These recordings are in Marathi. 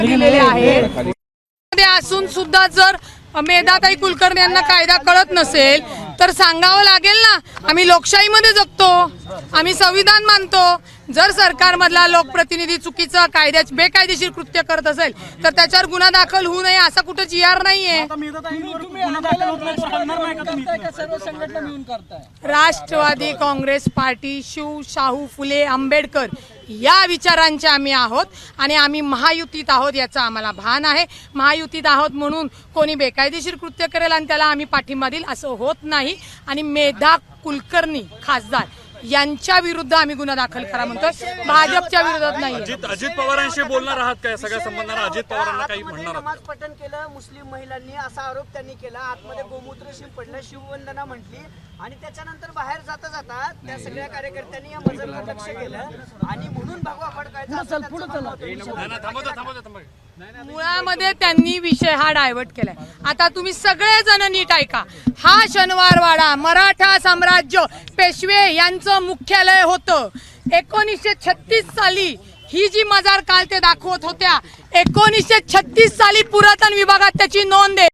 दिलेले आहे मध्ये असून सुद्धा जर मेधाताई कुलकर्णी यांना कायदा कळत नसेल तर सांगावं लागेल ना। आम्ही लोकशाहीमध्ये जगतो, आम्ही संविधान मानतो। जर सरकारमधला लोकप्रतिनिधी चुकीचं कायद्याचे बेकायदेशीर कृत्य करत असेल तर त्याच्यावर गुन्हा दाखल होऊ नये असा कुठे जीआर नाहीये। राष्ट्रवादी काँग्रेस पार्टी शाहू फुले आंबेडकर या विचारांचे आम्ही आहोत आणि आम्ही महायुतीत आहोत याचं आम्हाला भान आहे। महायुतीत आहोत म्हणून कोणी बेकायदेशीर कृत्य करेल आणि त्याला आम्ही पाठिंबा देईल असं होत नाही। आणि मेधा कुलकर्णी खासदार यांच्या विरुद्ध आम्ही गुन्हा दाखल करा म्हणतोय, भाजपच्या विरोधात नाही। अजित पवारांशी बोलणार आहात का सगळ्या संबंधांना? अजित पवारांना काही म्हणणार आहात? नमाज पठण केलं मुस्लिम महिलांनी असा आरोप त्यांनी केला, आतमध्ये गोमूत्र शिंपडलं, शिववंदना म्हटली आणि त्याच्यानंतर बाहेर जाता जाता त्या सगळ्या कार्यकर्त्यांनी या मजरला लक्ष केलं आणि म्हणून भागवा फडकायचा। मुळामध्ये त्यांनी विषय हा डायव्हर्ट केलाय। आता तुम्ही सगळेजण नीट ऐका, हा शनिवारवाडा मराठा साम्राज्य पेशवे यांचं मुख्यालय होतं। 1936 साली ही जी मजार काल ते दाखवत होत्या, 1936 साली पुरातन विभागात त्याची नोंद आहे।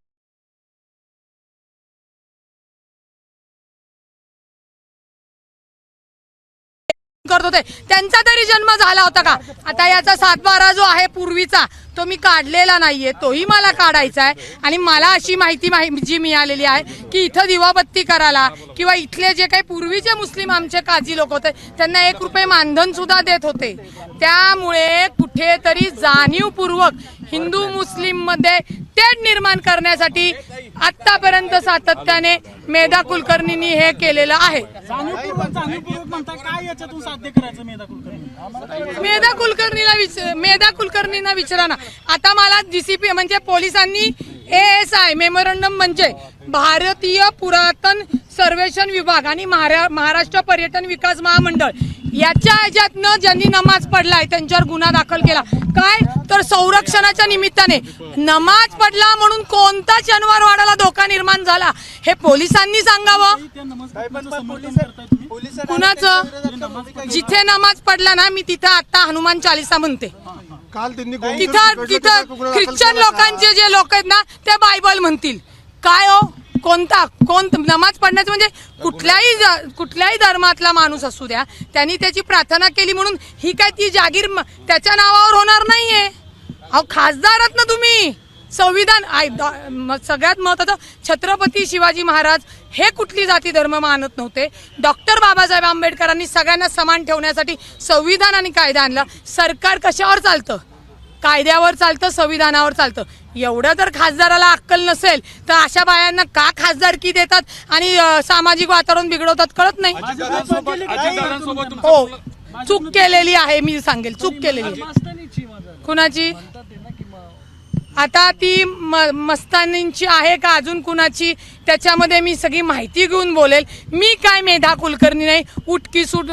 करत होते त्यांचा तरी जन्म झाला होता का? आता याचा 7/12 जो आहे पूर्वीचा तो मी काढलेला नाहीये, तोही मला काढायचा आहे। आणि मला अशी माहिती जी मिळालेली आहे की इथं दिवाबत्ती करायला किंवा इथले जे काही पूर्वीचे मुस्लिम आमचे काजी लोक होते त्यांना 1 रुपये मानधन सुद्धा देत होते। त्यामुळे कुठेतरी जाणीवपूर्वक हिंदू मुस्लिम मध्ये तेढ निर्माण करण्यासाठी आतापर्यंत सातत्याने मेधा कुलकर्णींनी हे केलेलं आहे। मेधा कुलकर्णींना विचारा ना। आता मला डीसीपी म्हणजे पोलिसांनी ASI मेमोरंडम म्हणजे भारतीय पुरातन सर्वेक्षण विभाग आणि महाराष्ट्र पर्यटन विकास महामंडळ याच्या ह्याच्यातनं ज्यांनी नमाज पडलाय त्यांच्यावर गुन्हा दाखल केला। काय तर संरक्षणाच्या निमित्ताने नमाज पडला म्हणून कोणता शनिवारवाड्याला धोका निर्माण झाला हे पोलिसांनी सांगावं। कुणाचं? जिथे नमाज पडला ना मी तिथं आता हनुमान चालीसा म्हणते। तिथं ख्रिश्चन लोकांचे जे लोक आहेत ना ते बायबल म्हणतील। काय हो कोण नमाज पडण्याचं म्हणजे कुठल्याही धर्मातला माणूस असू द्या त्यांनी त्याची प्रार्थना केली म्हणून ही काय ती जागीर त्याच्या नावावर होणार नाहीये। अहो खासदार आहात ना तुम्ही, संविधान सगळ्यात महत्त्वाचं छत्रपती शिवाजी महाराज हे कुठली जाती धर्म मानत नव्हते। डॉक्टर बाबासाहेब आंबेडकरांनी सगळ्यांना समान ठेवण्यासाठी संविधान आणि कायदा आणला। सरकार कशावर चालतं? कायद्यावर चालतं, संविधानावर चालतं। एवढं जर खासदाराला अक्कल नसेल तर अशा बायांना का खासदारकी देतात आणि सामाजिक वातावरण बिघडवतात कळत नाही। हो चूक केलेली आहे, मी सांगेल चूक केलेली आहे। कुणाची? आता ती मस्तानींची आहे का अजून कुणाची त्याच्यामध्ये मी सगळी माहिती घेऊन बोलेल। मी काय मेधा कुलकर्णी नाही उठकी सूट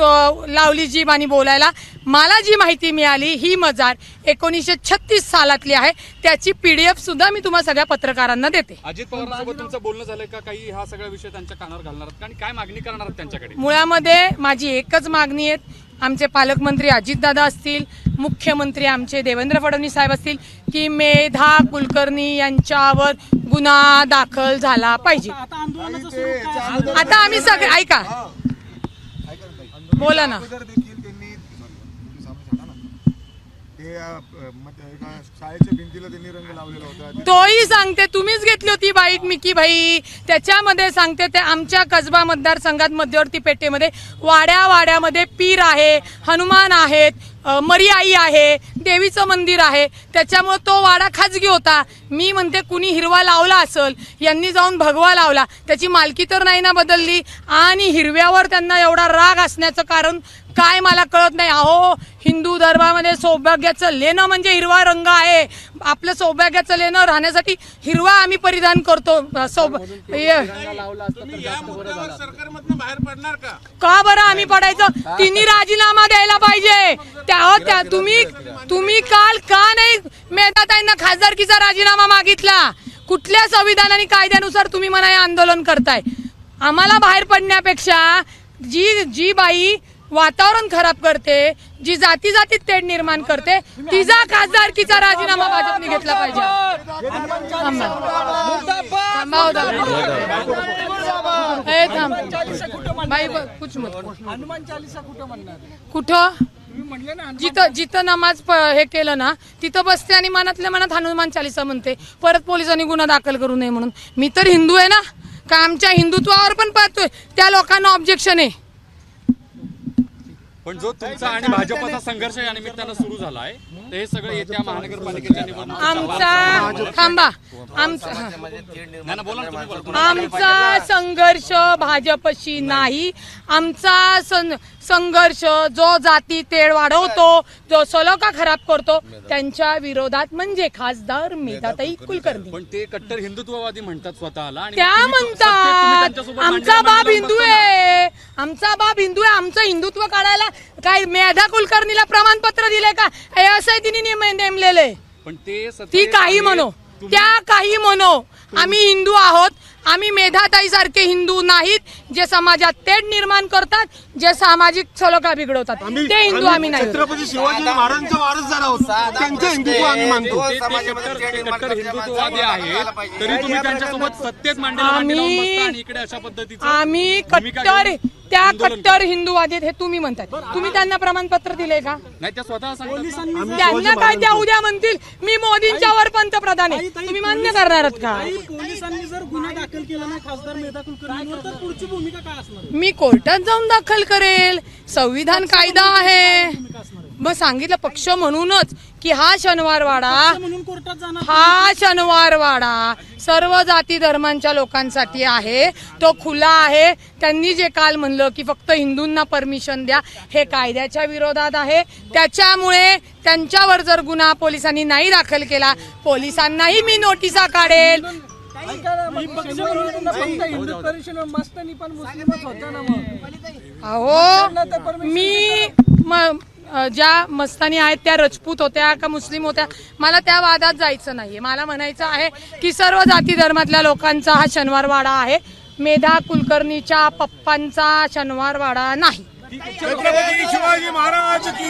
लावली जीभ आणि बोलायला। मला जी माहिती मिळाली ही मजार 1936 सालातली आहे, त्याची PDF सुद्धा मी तुम्हाला सगळ्या पत्रकारांना देते। अजित पवारांसोबत तुमचं बोलणं झालंय का? काही हा सगळा विषय त्यांच्या कानावर घालणार आहात आणि काय मागणी करणार आहात त्यांच्याकडे? मुळामध्ये माझी एकच मागणी आहे, आमचे पालकमंत्री अजितदादा असतील, मुख्यमंत्री आमचे देवेंद्र फडणवीस साहेब असतील की मेधा कुलकर्णी यांच्यावर गुन्हा दाखल झाला पाहिजे। आता आम्ही सगळे ऐका, बोला ना। तोही सांगते तुम्हीच घेतली होती बाईट मिकी भाई, त्याच्यामध्ये सांगते ते आमच्या कसबा मतदारसंघात मध्यवर्ती पेठेमध्ये वाड्यामध्ये पीर आहे, हनुमान आहेत, मरियाई आहे, देवीचं मंदिर आहे, त्याच्यामुळे तो वाडा खाजगी होता। मी म्हणते कुणी हिरवा लावला असेल, यांनी जाऊन भगवा लावला, त्याची मालकी तर नाही ना बदलली आणि हिरव्यावर त्यांना एवढा राग असण्याचं कारण काय मला कळत नाही। अहो हिंदू धर्मामध्ये सौभाग्याचं लेणं म्हणजे हिरवा रंग आहे। आपलं सौभाग्याचं लेणं राहण्यासाठी हिरवा आम्ही परिधान करतो। का बरं आम्ही पडायचं? तिन्ही राजीनामा द्यायला पाहिजे। त्या तुम्ही काल का नाही मेधाताईंना खासदारकीचा राजीनामा मागितला? कुठल्या संविधान आणि कायद्यानुसार तुम्ही म्हणा आंदोलन करताय? आम्हाला बाहेर पडण्यापेक्षा जी बाई वातावरण खराब करते, जी जाती जातीत तेढ निर्माण करते, तिचा खासदारकीचा राजीनामा भाजपने घेतला पाहिजे. बाई कुछ मत हनुमान चालीसा कुठं म्हणणार? कुठं तुम्ही म्हणले ना जिथं नमाज हे केलं ना तिथं बसते आणि मनातल्या मनात हनुमान चालीसा म्हणते. परत पोलिसांनी गुन्हा दाखल करू नये म्हणून. मी तर हिंदू आहे ना, का आमच्या हिंदुत्वावर पण पाहतोय त्या लोकांना ऑब्जेक्शन आहे. पण जो तुमचा आणि भाजपचा संघर्ष या निमित्तानं सुरू झाला आहे, तर हे सगळं येत्या महानगरपालिकेच्या निवडणुकीत आमचा थांबा आमचा नाही ना, बोला ना, तुम्ही बोला. आमचा संघर्ष भाजपशी नाही. आमचा संघर्ष जो जाती तेढ वाढवतो, जो सलोखा खराब करतो त्यांच्या विरोधात म्हणजे खासदार मेधाताई कुलकर्णी. पण ते कट्टर हिंदुत्ववादी म्हणतात स्वतःला आणि त्या तुम्ही म्हणतात त्यांच्यासोबत आमचा बाप मांडीला हिंदू बसताय. आहे, आमचा बाप हिंदू आहे. आमचं हिंदुत्व काढायला काय मेधा कुलकर्णीला प्रमाणपत्र दिले का? हे असंही तिने नेमलेले. पण ते सत्य ती काही आहे. म्हणो, तुम्ही- त्या काही म्हणो, आम्ही हिंदू आहोत. आम्ही मेधाताई सारखे हिंदू नाहीत, जे समाजात तेढ निर्माण करतात, जे सामाजिक सलोखा बिघडवतात. ते हिंदू आम्ही नाही. छत्रपती शिवाजी महाराजांचा वारसदार आहोत. त्यांचं हिंदुत्व आम्ही मानतो. ते कट्टर हिंदुत्ववादी आहेत, तरी तुम्ही त्यांच्यासोबत सत्तेत मांडीला मांडी लावून बसता आणि इकडे अशा पद्धतीचं आम्ही भूमिका कट्टर घेऊन त्या आंदोलन कट्टर हिंदूवादी आहेत हे तुम्ही म्हणताय. तुम्ही त्यांना प्रमाणपत्र दिले का? नाही, त्या स्वतः सांगतात. त्यांना काय त्या उद्या म्हणतील मी मोदींच्या वर पंतप्रधान आहे, तुम्ही मान्य करणार आहात का? पोलिसांनी जर गुन्हा दाखल केला ना खासदार मेधा कुलकर्णीवर, तर पुढची भूमिका काय असणार? मी कोर्टात जाऊन दाखल करेल. संविधान कायदा आहे. मग सांगितलं पक्ष म्हणूनच की हा शनिवारवाडा म्हणून कोर्टात जाणार. हा शनिवारवाडा सर्व जाती धर्मांच्या लोकांसाठी आहे. तो खुला आहे. त्यांनी जे काल म्हणलं की फक्त हिंदूंना परमिशन द्या, हे कायद्याच्या विरोधात आहे. त्याच्यामुळे त्यांच्यावर जर गुन्हा पोलिसांनी नाही दाखल केला, पोलिसांनाही मी नोटिसा काढेल. मस्तानी पण मुस्लिमच होता ना मग. अहो मी ज्या मस्तानी आहेत त्या राजपूत होत्या का मुस्लिम होत्या, मला त्या वादात जायचं नाहीये. मला म्हणायचं आहे की सर्व जाती धर्मातल्या लोकांचा हा शनिवारवाडा आहे. मेधा कुलकर्णीच्या पप्पांचा शनिवारवाडा नाही. छत्रपती शिवाजी महाराज की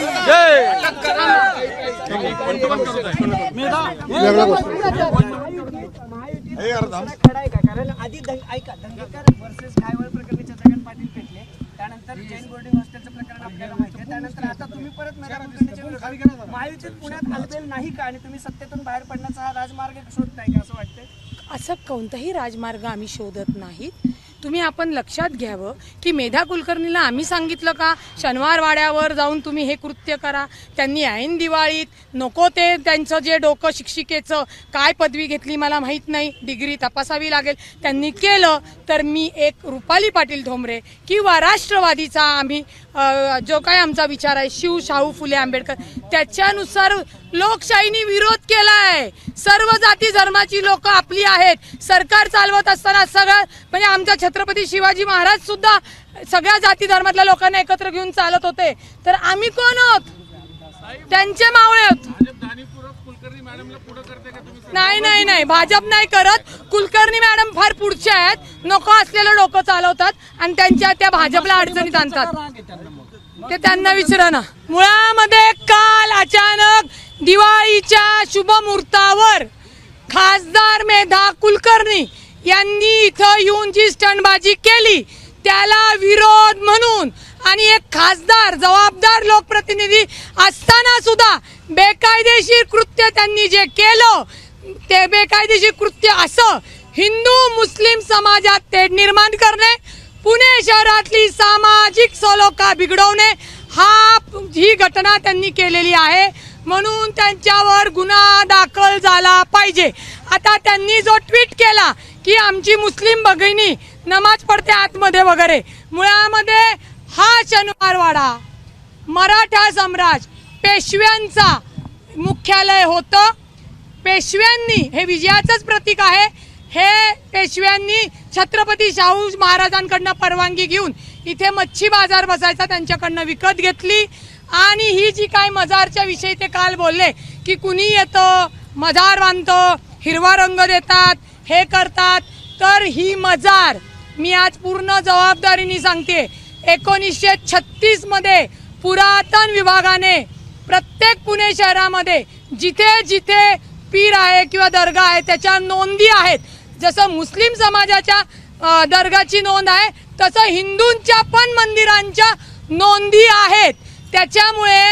खडा आहे का? कारण आधी ऐका, दंगेकर वर्सेस घायवळ प्रकरणाच्या जगन पाटील पेटले, त्यानंतर जैन बोर्डिंग हॉस्टेलचं प्रकरण आपल्याला माहिती आहे, त्यानंतर आता तुम्ही परत मेधा कुलकर्णीच्या विरोधात महायुतीत पुण्यात हलबेल नाही का? आणि तुम्ही सत्तेतून बाहेर पडण्याचा हा राजमार्ग शोधताय का असं वाटतंय? असं कोणताही राजमार्ग आम्ही शोधत नाहीत. तुम्ही आपण लक्षात घ्यावं की मेधा कुलकर्णीला आम्ही सांगितलं का शनिवारवाड्यावर जाऊन तुम्ही हे कृत्य करा? त्यांनी ऐन दिवाळीत नको ते त्यांचं जे डोकं शिक्षिकेचं काय पदवी घेतली मला माहीत नाही, डिग्री तपासावी लागेल, त्यांनी केलं तर मी एक रुपाली पाटील ठोंबरे किंवा राष्ट्रवादीचा आम्ही जो काय आमचा विचार आहे शिव शाहू फुले आंबेडकर त्याच्यानुसार लोकशाहीने विरोध केलाय. सर्व जाती धर्माची लोक आपली आहेत. सरकार चालवत असताना सगळं म्हणजे आमच्या छत्रपती शिवाजी महाराज सुद्धा सगळ्या जाती धर्मातल्या लोकांना एकत्र घेऊन चालत होते. तर आम्ही कोण आहोत? त्यांचे मावळे आहोत. नाही नाही नाही, भाजप नाही करत. कुलकर्णी मॅडम फार पुढचे आहेत. नको असलेलं डोकं चालवतात आणि त्यांच्या त्या भाजपला अडचणीत आणतात. ते त्यांना विचारा ना. मुळामध्ये काल अचानक दिवाळीच्या शुभ मुहूर्तावर खासदार मेधा कुलकर्णी यांनी इथं येऊन जी स्टंटबाजी केली त्याला विरोध म्हणून आणि एक खासदार जबाबदार लोकप्रतिनिधी असताना सुद्धा बेकायदेशीर कृत्य त्यांनी जे केलं ते बेकायदेशीर कृत्य असं हिंदू मुस्लिम समाजात तेढ निर्माण करणे, पुणे शहरातली सामाजिक सलोखा बिघडवणे ही घटना त्यांनी केलेली आहे. म्हणून त्यांच्यावर गुन्हा दाखल झाला पाहिजे. आता त्यांनी जो ट्विट केला की आमची मुस्लिम भगिनी नमाज पडते आतमध्ये वगैरे, मुळामध्ये हा शनिवारवाडा मराठा सम्राट पेशव्यांचा मुख्यालय होतं. पेशव्यांनी हे विजयाचंच प्रतीक आहे. हे पेशव्यांनी छत्रपती शाहू महाराजांकडनं परवानगी घेऊन इथे मच्छी बाजार बसायचा त्यांच्याकडनं विकत घेतली. आणि ही जी काय मजारच्या विषयी ते काल बोलले की कुणी येतं मजार बांधतं, हिरवा रंग देतात, हे करतात, तर ही मजार मी आज पूर्ण जबाबदारीने सांगते 1936 मध्ये पुरातन विभागाने प्रत्येक पुणे शहरामध्ये जिथे जिथे पीर आहे किंवा दर्गा आहे त्याच्या नोंदी आहेत. जसं मुस्लिम समाजाच्या दर्गाची नोंद आहे तसं हिंदूंच्या पण मंदिरांच्या नोंदी आहेत. त्याच्यामुळे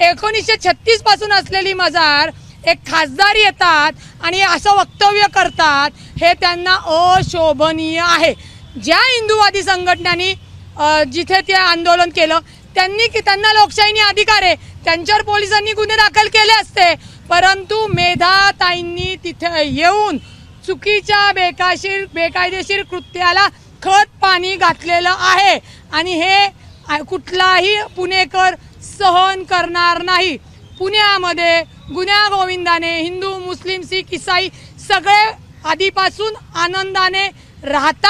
1936 पासून असलेली मजार एक खासदार येतात आणि असं वक्तव्य करतात, हे त्यांना अशोभनीय आहे. ज्या हिंदूवादी संघटनांनी जिथे ते आंदोलन केलं त्यांना लोकशाहीने अधिकार आहे, त्यांच्यावर पोलिसांनी गुन्हे दाखल केले असते. परंतु मेधाताईंनी तिथे येऊन चुकीच्या बेकायदेशीर कृत्याला खत पाणी घातलेलं आहे आणि हे कुठलाही पुणेकर सहन करणार नाही. पुण्यामध्ये गुन्ह्या गोविंदाने हिंदू, मुस्लिम, शीख, ईसाई सगळे आधीपासून आनंदाने राहत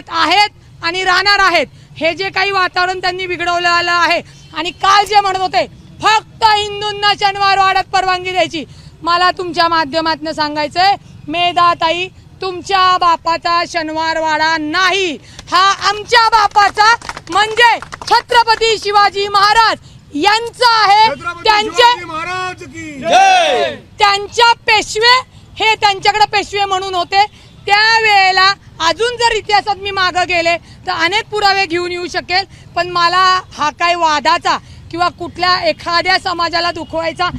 आहेत आणि राहणार आहेत. हे जे काही वातावरण त्यांनी बिघडवलेलं आहे आणि काल जे म्हणत होते फक्त हिंदूंना शनिवार वाड्यात परवानगी द्यायची, मला तुमच्या माध्यमातून सांगायचंय मेधाताई, तुमच्या बापाचा शनिवार वाडा नाही, हा आमच्या बापाचा म्हणजे छत्रपती शिवाजी महाराज यांचा आहे. त्यांच्या पेशवे हे त्यांच्याकडे पेशवे म्हणून होते त्यावेळेला. अजून जर इतिहासात मी मागे गेले तर अनेक पुरावे घेऊन येऊ शकेल, पण मला हा काय वादाचा किंवा कुठल्या एखाद्या समाजाला दुखवायचा,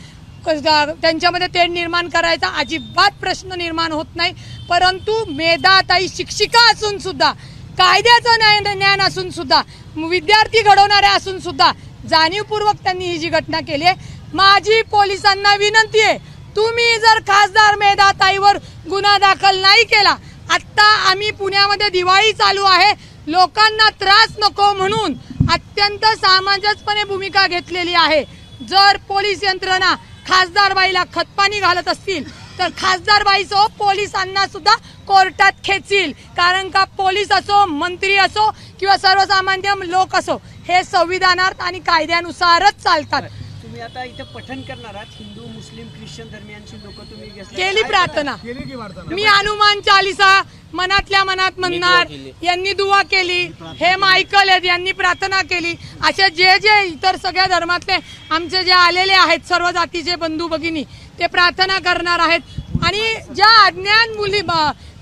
त्यांच्यामध्ये तेढ निर्माण करायचा अजिबात प्रश्न निर्माण होत नाही. परंतु मेधाताई शिक्षिका असून सुद्धा, कायद्याचं ज्ञान असून सुद्धा, विद्यार्थी घडवणाऱ्या असून सुद्धा जाणीवपूर्वक त्यांनी ही जी घटना केली आहे. माझी पोलिसांना विनंती आहे, तुम्ही जर खासदार मेधाताईवर गुन्हा दाखल नाही केला, आत्ता आम्ही पुण्यामध्ये दिवाळी चालू आहे, लोकांना त्रास नको म्हणून अत्यंत सामंजस्यपणे भूमिका घेतलेली आहे. जर पोलीस यंत्रणा खासदारबाईला खतपाणी घालत असतील तर खासदारबाईसह पोलिसांना सुद्धा कोर्टात खेचील. कारण का पोलीस असो, मंत्री असो किंवा सर्वसामान्य लोक असो, हे संविधानात आणि कायद्यानुसारच चालतात. तुम्ही आता इथे पठण करणार आहात, हिंदू, मुस्लिम, ख्रिश्चन धर्मियांची लोक तुम्ही केली प्रार्थना. मी हनुमान चालीसा मनातल्या मनात म्हणणार, यांनी दुआ केली, हे मायकल आहेत यांनी प्रार्थना केली. असे जे जे इतर सगळ्या धर्मातले आमचे जे आलेले आहेत सर्व जातीचे बंधू भगिनी ते प्रार्थना करणार आहेत. आणि ज्या अज्ञान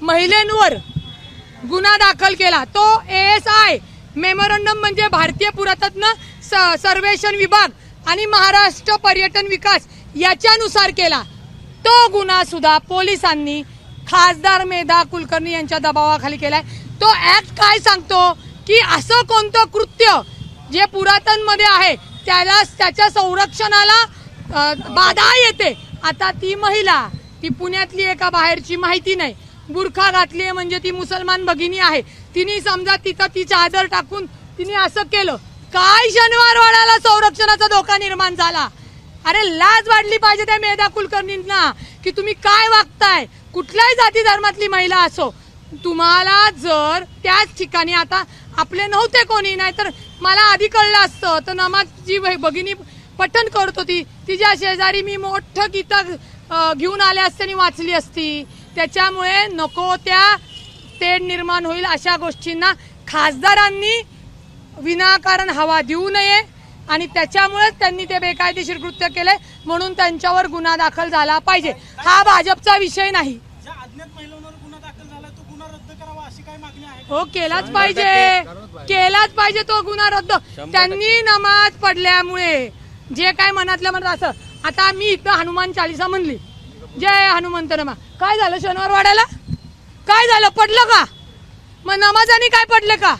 महिलेंवर गुन्हा दाखल केला तो ASI मेमोरंडम म्हणजे भारतीय पुरातत्व सर्वेक्षण विभाग आणि महाराष्ट्र पर्यटन विकास याच्यानुसार केला. तो गुन्हा सुद्धा पोलिसांनी खासदार मेधा कुलकर्णी यांच्या दबावाखाली केलाय. तो ऍक्ट काय सांगतो की असं कोणतं कृत्य जे पुरातन मध्ये आहे त्याच्या संरक्षणाला बाधा येते. आता ती महिला, ती पुण्यातली एका बाहेरची माहिती नाही, बुरखा घातली म्हणजे ती मुसलमान भगिनी आहे, तिने समजा तिथं ती चादर टाकून तिने असं केलं, काय शनिवार वाड्याला संरक्षणाचा धोका निर्माण झाला? अरे लाज वाटली पाहिजे त्या मेधा कुलकर्णींना की तुम्ही काय वागताय. कुठल्याही जाती धर्मातली महिला असो, तुम्हाला जर त्याच ठिकाणी, आता आपले नव्हते कोणी, नाहीतर मला आधी कळलं असतं तर नमाज जी भगिनी पठण करत होती तिच्या शेजारी मी मोठं गीतं घेऊन आले असते आणि वाचली असती. त्याच्यामुळे नको त्या तेढ निर्माण होईल अशा गोष्टींना खासदारांनी विनाकारण हवा देऊ नये आणि त्याच्यामुळे त्यांनी ते बेकायदेशीर कृत्य केले म्हणून त्यांच्यावर गुन्हा दाखल झाला पाहिजे. हा भाजपचा विषय नाही. हो, केलाच पाहिजे तो गुन्हा रद्द. त्यांनी नमाज पडल्यामुळे जे काय मनातल्या मनात असं, आता मी इथं हनुमान चालीसा म्हणली, जय हनुमंत नमा, काय झालं शनिवार वाड्याला? काय झालं? पडलं का? मग नमाजाने काय पडले का?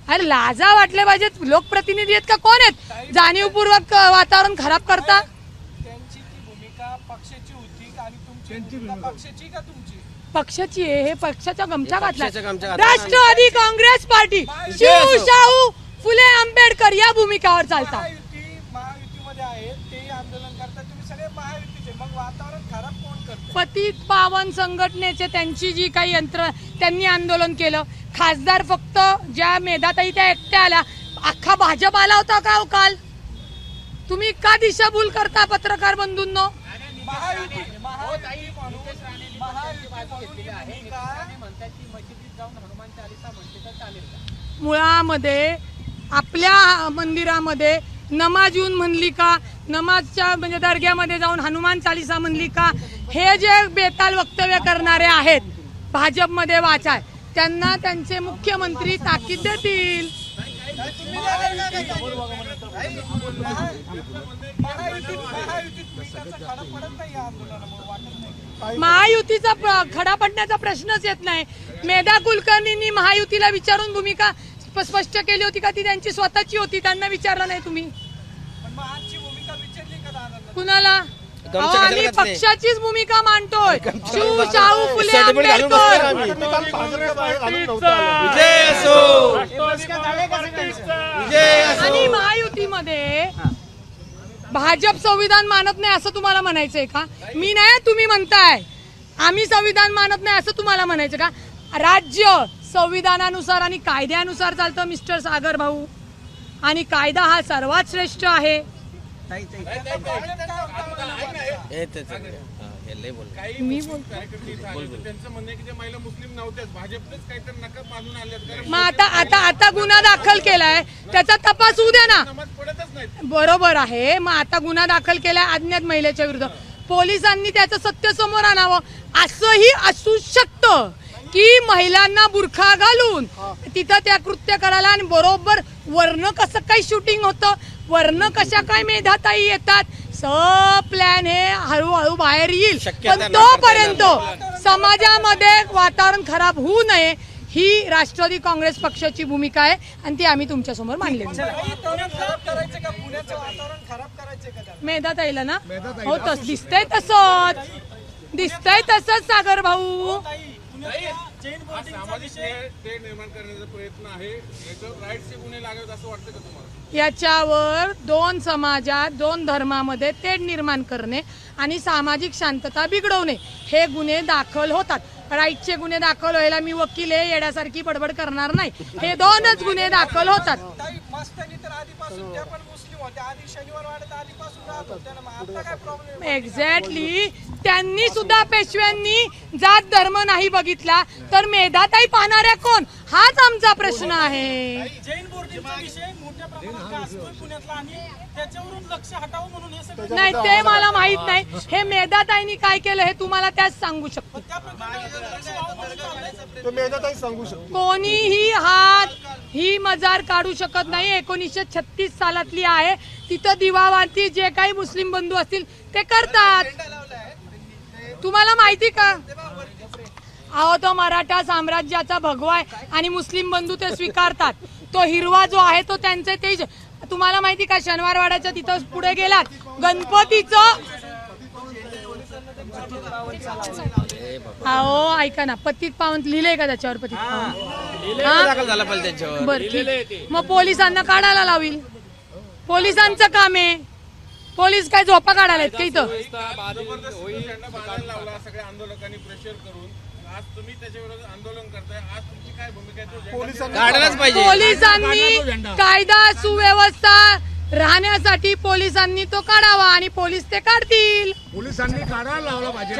अरे लाजा वाटले पाहिजेत. लोकप्रतिनिधी आहेत का कोण आहेत जाणीवपूर्वक वातावरण खराब करता? त्यांची ती भूमिका पक्षाची होती आणि तुमची पक्षाची का तुमची? पक्षाची आहे. हे पक्षाचा गमछा घातला. राष्ट्रवादी काँग्रेस पार्टी, शिवशाहू फुले आंबेडकर या भूमिकावर चालतात. महायुतीमध्ये आहे, ते आंदोलन करतात, तुम्ही सगळे महायुतीचे, मग वातावरण खराब कोण करतं? पतित पावन संघटनेचे त्यांची जी काही त्यांनी आंदोलन केलं. खासदार फक्त ज्या मेधाताई त्या एकट्या आल्या, अख्खा भाजप आला होता का काल? तुम्ही का दिशाभूल करता पत्रकार बंधूंनो? मुळामध्ये आपल्या मंदिरामध्ये नमाज येऊन म्हणली का, नमाजच्या म्हणजे दर्ग्यामध्ये जाऊन हनुमान चालीसा म्हणली का, हे जे बेताल वक्तव्य करणारे आहेत भाजपमध्ये वाचाय, त्यांना त्यांचे मुख्यमंत्री ताकीद देतील. महायुतीचा खडा पडण्याचा प्रश्नच येत नाही. मेधा कुलकर्णींनी महायुतीला विचारून भूमिका स्पष्ट केली होती का? ती त्यांची स्वतःची होती, त्यांना विचारलं नाही तुम्ही? कुणाला? आम्ही पक्षाचीच भूमिका मांडतोय. शिव शाहू फुले आंबेडकर. आणि महायुतीमध्ये भाजप संविधान मानत नाही असं तुम्हाला म्हणायचंय का? मी नाही, तुम्ही म्हणताय आम्ही संविधान मानत नाही असं तुम्हाला म्हणायचं का? राज्य संविधानानुसार आणि कायद्यानुसार चालतं मिस्टर सागर भाऊ, आणि कायदा हा सर्वात श्रेष्ठ आहे. मी बोलतो त्यांचं म्हणणं की महिला मुस्लिम नव्हत्याच, भाजपनेच काहीतरी नका मानून आल्यात. मग आता गुन्हा दाखल केलाय, त्याचा तपास होऊ द्या ना. पडतच नाही. बरोबर आहे. मग आता गुन्हा दाखल केलाय अज्ञात महिलेच्या विरुद्ध, पोलिसांनी त्याचं सत्य समोर आणावं. असंही असू शकतं की महिलांना बुरखा घालून तिथं त्या कृत्य करायला, आणि बरोबर वर्ण कसं काही शूटिंग होतं, वर्ण कशा काय मेधाताई येतात, प्लॅन हे हळूहळू बाहेर येईल. पण तोपर्यंत समाजामध्ये वातावरण खराब होऊ नये ही राष्ट्रवादी काँग्रेस पक्षाची भूमिका आहे, आणि ती आम्ही तुमच्या समोर मांडली. मेधाताईला ना हो, दिसतंय तसंच सागर भाऊ. सामाजिक न्याय निर्माण करण्याचा प्रयत्न आहे, याच्यावर राईट्सचे गुन्हे लागावेत असं वाटतं का तुम्हाला? याच्यावर दोन समाजात, दोन धर्मामध्ये तेढ निर्माण करणे आणि सामाजिक शांतता बिघडवणे हे गुन्हे दाखल होतात. राईटचे गुन्हे दाखल व्हायला मी वकील आहे, येड्यासारखी बडबड करणार नाही. हे दोनच गुन्हे दाखल होतात. एक्झॅक्टली. त्यांनी सुद्धा पेशव्यांनी जात धर्म नाही बघितला तर मेधाताई पाहणाऱ्या कोण, हाच आमचा प्रश्न आहे. जैन बोर्डिंगचा विषय मोठ्या प्रमाणात गाजतोय पुण्यातला, आणि त्याच्यावरून लक्ष हटावं म्हणून हे सगळं नाही, ते मला माहित नाही. हे मेधाताईंनी काय केलं हे तुम्हाला त्याच सांगू शकतो. सांगू शकतो. कोणीही ही मजार काढू शकत नाही. 1936 सालातली आहे. तिथं दिवावाती जे काही मुस्लिम बंधू असतील ते करतात. तुम्हाला माहिती का? अहो, तो मराठा साम्राज्याचा भगवा आहे आणि मुस्लिम बंधू ते स्वीकारतात. तो हिरवा जो आहे तो त्यांचे तेज. तुम्हाला माहिती का? शनिवारवाड्याच्या तिथं पुढे गेलात, गणपतीचं अहो ऐका ना, पतित पावन लिहिलंय का त्याच्यावर? पतित पावन बरं, मग पोलिसांना काढायला लावील. पोलिसांचं काम आहे. पोलीस काय झोपा काढायला का इथं? सगळ्या आंदोलकांनी प्रेशर करून आज तुम्ही त्याच्या विरोधात आंदोलन करताय. आज तुमची काय भूमिका आहे? पोलिसांनी कायदा सुव्यवस्था राहण्यासाठी पोलिसांनी तो काढावा, आणि पोलीस ते काढतील. पोलिसांनी काढायला लावला पाहिजे.